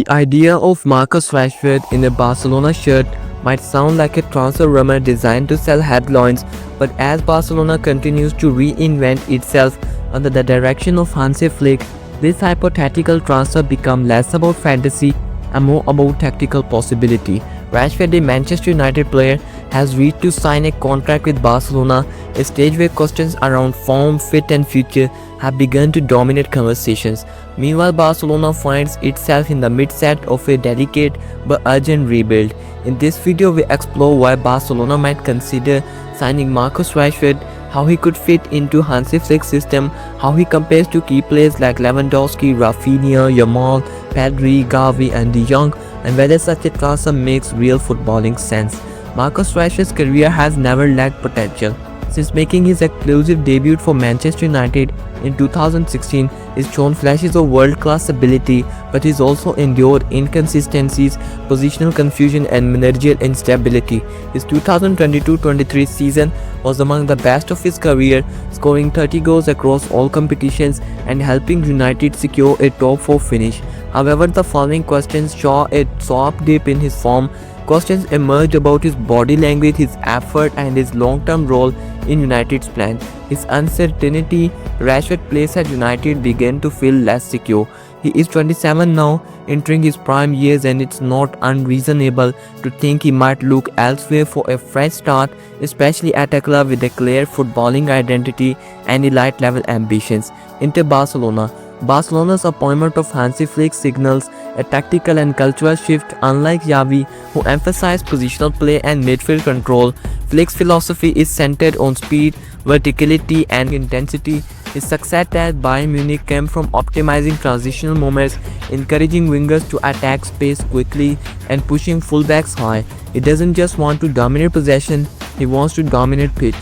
The idea of Marcus Rashford in a Barcelona shirt might sound like a transfer rumor designed to sell headlines, but as Barcelona continues to reinvent itself under the direction of Hansi Flick, this hypothetical transfer becomes less about fantasy and more about tactical possibility. Rashford, a Manchester United player, has reached to sign a contract with Barcelona, a stage where questions around form, fit and future have begun to dominate conversations. Meanwhile, Barcelona finds itself in the midst of a delicate but urgent rebuild. In this video, we explore why Barcelona might consider signing Marcus Rashford, how he could fit into Hansi Flick's system, how he compares to key players like Lewandowski, Rafinha, Yamal, Pedri, Gavi and De Jong, and whether such a transfer makes real footballing sense. Marcus Rashford's career has never lacked potential. Since making his exclusive debut for Manchester United in 2016, he's shown flashes of world-class ability, but he's also endured inconsistencies, positional confusion and managerial instability. His 2022-23 season was among the best of his career, scoring 30 goals across all competitions and helping United secure a top 4 finish. However, the following questions saw a sharp dip in his form. Questions emerged about his body language, his effort and his long-term role in United's plan. His uncertainty, Rashford's place at United began to feel less secure. He is 27 now, entering his prime years, and it's not unreasonable to think he might look elsewhere for a fresh start, especially at a club with a clear footballing identity and elite level ambitions. Into Barcelona. Barcelona's appointment of Hansi Flick signals a tactical and cultural shift. Unlike Xavi, who emphasized positional play and midfield control, Flick's philosophy is centered on speed, verticality and intensity. His success at Bayern Munich came from optimizing transitional moments, encouraging wingers to attack space quickly and pushing fullbacks high. He doesn't just want to dominate possession, he wants to dominate pitch.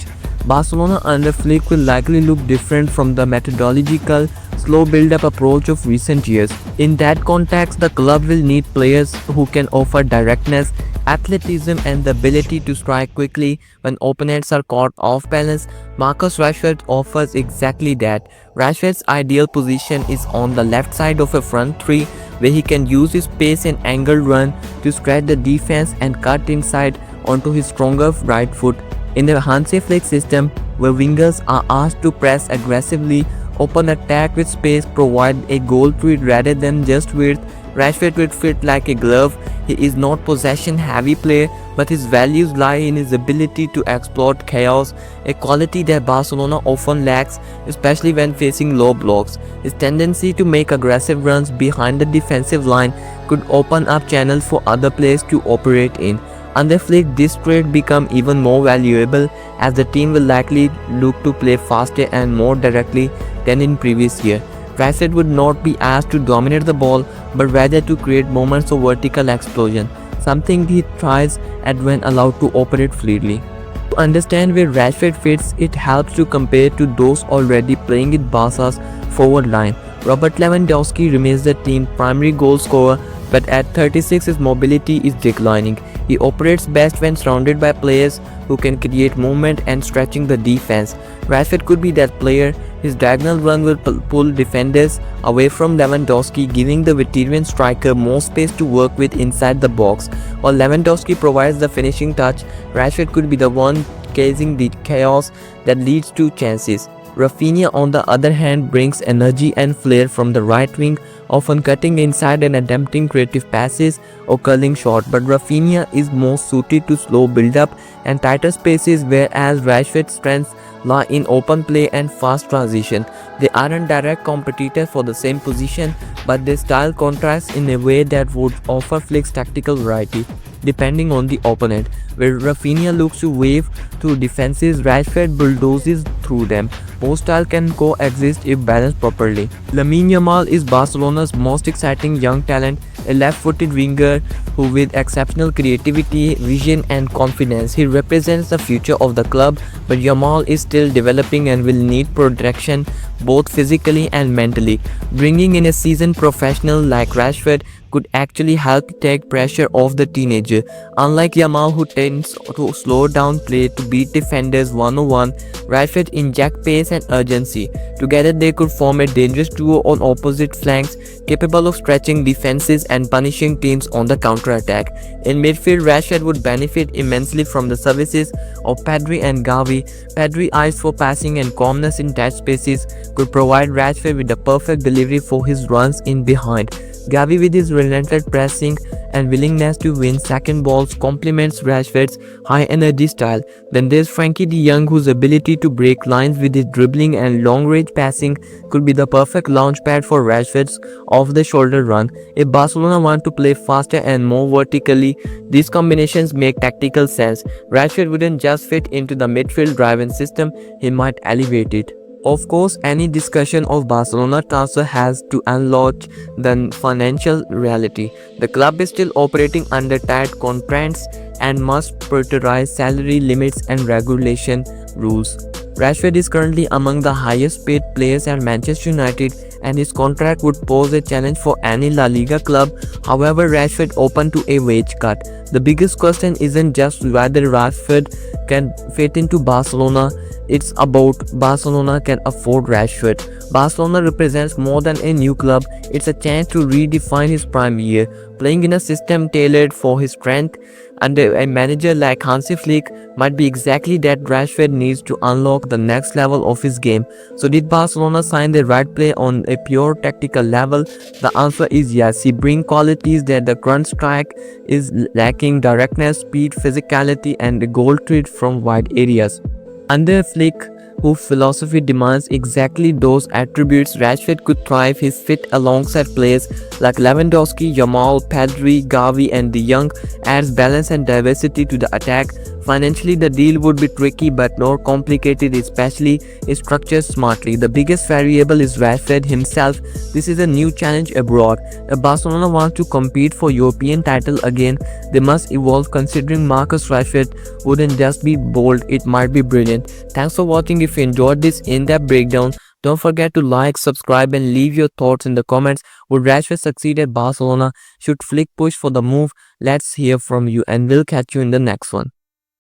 Barcelona under Flick will likely look different from the methodological, slow build-up approach of recent years. In that context, the club will need players who can offer directness, athleticism and the ability to strike quickly when opponents are caught off balance. Marcus Rashford offers exactly that. Rashford's ideal position is on the left side of a front three, where he can use his pace and angle run to stretch the defense and cut inside onto his stronger right foot. In the Hansi Flick system, where wingers are asked to press aggressively, open attack with space, provide a goal threat rather than just width, Rashford would fit like a glove. He is not possession-heavy player, but his values lie in his ability to exploit chaos, a quality that Barcelona often lacks, especially when facing low blocks. His tendency to make aggressive runs behind the defensive line could open up channels for other players to operate in. Under Flick, this trait becomes even more valuable, as the team will likely look to play faster and more directly than in previous year. Rashford would not be asked to dominate the ball, but rather to create moments of vertical explosion, something he thrives at when allowed to operate freely. To understand where Rashford fits, it helps to compare to those already playing with Barca's forward line. Robert Lewandowski remains the team's primary goal scorer, but at 36 his mobility is declining. He operates best when surrounded by players who can create movement and stretching the defense. Rashford could be that player. His diagonal run will pull defenders away from Lewandowski, giving the veteran striker more space to work with inside the box. While Lewandowski provides the finishing touch, Rashford could be the one causing the chaos that leads to chances. Rafinha, on the other hand, brings energy and flair from the right wing, often cutting inside and attempting creative passes or curling shot, but Rafinha is more suited to slow build-up and tighter spaces, whereas Rashford's strengths lie in open play and fast transition. They aren't direct competitors for the same position, but their style contrasts in a way that would offer Flick's tactical variety, depending on the opponent. Where Rafinha looks to wave through defenses, Rashford bulldozes through them. Both styles can coexist if balanced properly. Lamine Yamal is Barcelona's most exciting young talent, a left-footed winger who with exceptional creativity, vision and confidence. He represents the future of the club, but Yamal is still developing and will need protection both physically and mentally. Bringing in a seasoned professional like Rashford could actually help take pressure off the teenager. Unlike Yamal, who tends to slow down play to beat defenders one-on-one, Rashford inject pace and urgency. Together they could form a dangerous duo on opposite flanks, capable of stretching defenses and punishing teams on the counter-attack. In midfield, Rashford would benefit immensely from the services of Pedri and Gavi. Pedri, eyes for passing and calmness in tight spaces, could provide Rashford with the perfect delivery for his runs in behind. Gavi, with his relentless pressing and willingness to win second balls, complements Rashford's high-energy style. Then there's Frankie de Jong, whose ability to break lines with his dribbling and long-range passing could be the perfect launchpad for Rashford's off-the-shoulder run. If Barcelona want to play faster and more vertically, these combinations make tactical sense. Rashford wouldn't just fit into the midfield-driven system, he might elevate it. Of course, any discussion of Barcelona transfer has to acknowledge the financial reality. The club is still operating under tight contracts and must prioritize salary limits and regulation rules. Rashford is currently among the highest paid players at Manchester United, and his contract would pose a challenge for any La Liga club. However, Rashford open to a wage cut. The biggest question isn't just whether Rashford can fit into Barcelona, it's about Barcelona can afford Rashford. Barcelona represents more than a new club, it's a chance to redefine his prime year. Playing in a system tailored for his strength under a manager like Hansi Flick might be exactly that Rashford needs to unlock the next level of his game. So did Barcelona sign the right player on a pure tactical level? The answer is yes. He brings qualities that the current strike is lacking: directness, speed, physicality, and a goal threat from wide areas. Under Flick, whose philosophy demands exactly those attributes, Rashford could thrive. His fit alongside players like Lewandowski, Yamal, Pedri, Gavi, and de Jong adds balance and diversity to the attack. Financially, the deal would be tricky but more complicated, especially if structured smartly. The biggest variable is Rashford himself. This is a new challenge abroad. If Barcelona want to compete for European title again, they must evolve. Considering Marcus Rashford wouldn't just be bold, it might be brilliant. Thanks for watching. If you enjoyed this in-depth breakdown, don't forget to like, subscribe, and leave your thoughts in the comments. Would Rashford succeed at Barcelona? Should Flick push for the move? Let's hear from you, and we'll catch you in the next one.